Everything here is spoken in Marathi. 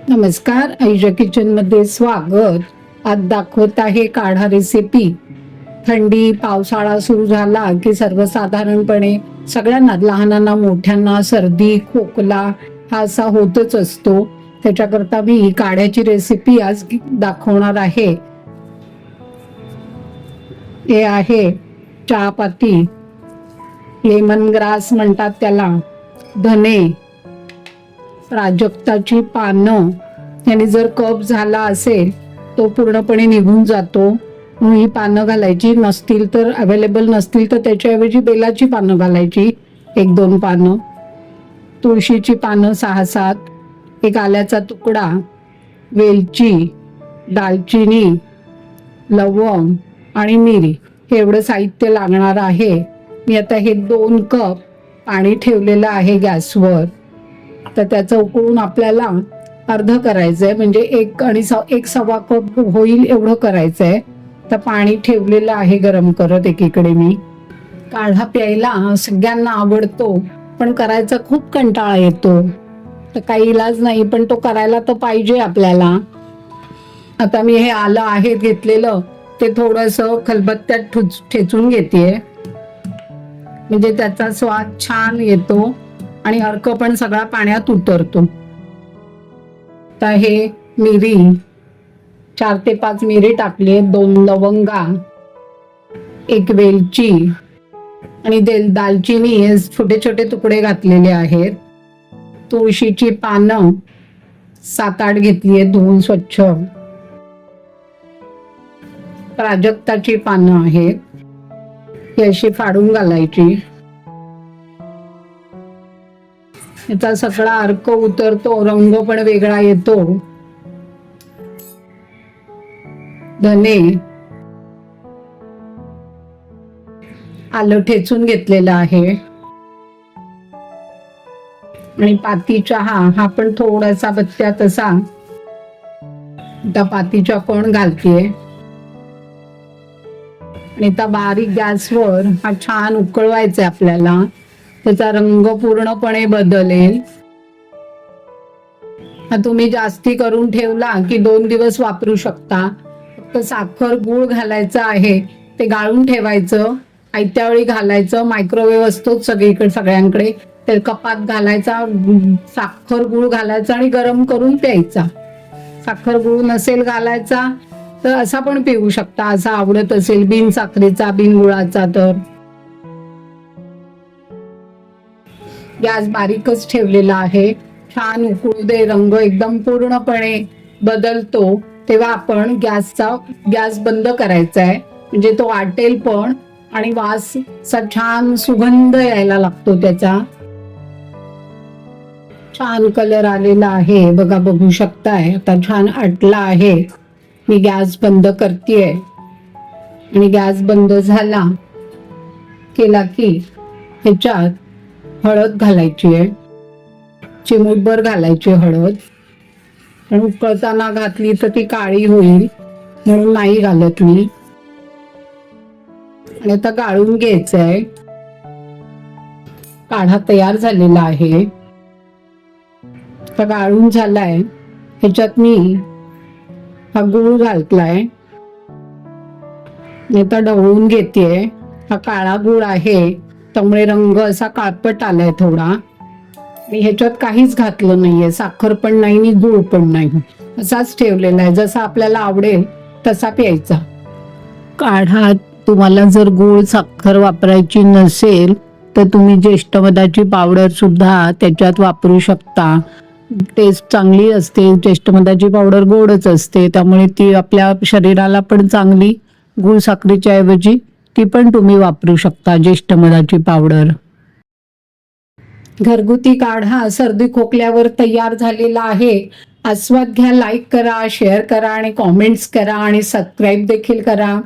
नमस्कार, आईच्या किचन मध्ये स्वागत. आज दाखवत आहे काढा रेसिपी. थंडी पावसाळा सुरू झाला की सर्वसाधारणपणे सगळ्यांना, लहानांना मोठ्यांना सर्दी खोकला हा असा होतच असतो. त्याच्याकरता मी काढ्याची रेसिपी आज दाखवणार आहे. हे आहे चहापत्ती, लेमन ग्रास म्हणतात त्याला, धने, प्राजक्ताची पानं. याने जर कफ झाला असेल तो पूर्णपणे निघून जातो. म्हणून ही पानं घालायची. नसतील तर, अवेलेबल नसतील तर त्याच्याऐवजी बेलाची पानं घालायची, 1-2 पानं. तुळशीची पानं 6-7, एक आल्याचा तुकडा, वेलची, दालचिनी, लवंग आणि मिरी. हे एवढं साहित्य लागणार आहे. मी आता हे 2 कप पाणी ठेवलेलं आहे गॅसवर. तर त्याचं उकळून आपल्याला अर्ध करायचंय, म्हणजे 1-1.25 कप होईल एवढं करायचंय. तर पाणी ठेवलेलं आहे गरम करत एकीकडे. मी काढा प्यायला सगळ्यांना आवडतो, पण करायचा खूप कंटाळा येतो. तर काही इलाज नाही, पण तो करायला तर पाहिजे आपल्याला. आता मी हे आलं आहे घेतलेलं, ते थोडंसं खलबत्त्यात ठेचून घेतेय, म्हणजे त्याचा स्वाद छान येतो आणि अर्क पण सगळा पाण्यात उतरतो. तर हे मिरी 4 ते 5 मिरी टाकले, 2 लवंगा, 1 वेलची आणि दालचिनी हे छोटे छोटे तुकडे घातलेले आहेत. तुळशीची पानं 7-8 घेतली आहेत धुवून स्वच्छ. प्राजक्ताची पानं आहेत, ही अशी फाडून घालायची. याचा सगळा अर्क उतरतो, रंग पण वेगळा येतो. धने, आलं ठेचून घेतलेलं आहे आणि पाती चहा हा पण थोडासा बत्त्यात असा त्या पातीच्या पण घालतेय. आणि त्या बारीक गॅसवर हा छान उकळवायचा आपल्याला. त्याचा रंग पूर्णपणे बदलेल. हा तुम्ही जास्ती करून ठेवला की 2 दिवस वापरू शकता. फक्त साखर गूळ घालायचं आहे, ते गाळून ठेवायचं, आयत्या वेळी घालायचं. मायक्रोवेव्ह असतोच सगळीकडे सगळ्यांकडे, ते कपात घालायचा, साखर गूळ घालायचा आणि गरम करून प्यायचा. साखर गूळ नसेल घालायचा तर असा पण पिऊ शकता, असा आवडत असेल बिन साखरेचा बिन गुळाचा तर. गॅस बारीकच ठेवलेला आहे. छान उकळू दे, रंग एकदम पूर्णपणे बदलतो तेव्हा आपण गॅस बंद करायचा आहे, म्हणजे तो आटेल पण आणि वास छान सुगंध यायला लागतो त्याचा. छान कलर आलेला आहे बघा, बघू शकताय. आता छान आटला आहे. मी गॅस बंद करतेय आणि गॅस बंद केला की ह्याच्यात हळद घालायची आहे, चिमूटभर घालायची हळद. पण उकळताना घातली तर ती काळी होईल म्हणून नाही घालत मी. आणि आता गाळून घ्यायचंय. काढा तयार झालेला आहे, आता गाळून झालाय. ह्याच्यात मी हा गूळ घातलाय, आता ढवळून घेतेय. हा काळा गूळ आहे त्यामुळे रंग असा काळपट आलाय थोडा. आणि ह्याच्यात काहीच घातलं नाहीये, साखर पण नाही आणि गूळ पण नाही, असाच ठेवलेला आहे. जसा आपल्याला आवडेल तसा प्यायचा काढा. तुम्हाला जर गूळ साखर वापरायची नसेल तर तुम्ही ज्येष्ठमधाची पावडर सुद्धा त्याच्यात वापरू शकता. टेस्ट चांगली असते. ज्येष्ठमधाची पावडर गोडच असते, त्यामुळे ती आपल्या शरीराला पण चांगली. गूळ साखरेच्या ऐवजी ती पण तुम्ही वापरू शकता, ज्येष्ठमधाची पावडर. घरगुती काढा सर्दी खोकल्यावर तयार झालेला आहे. आस्वाद घ्या, लाईक करा, शेअर करा आणि कॉमेंट्स करा आणि सबस्क्राईब देखील करा.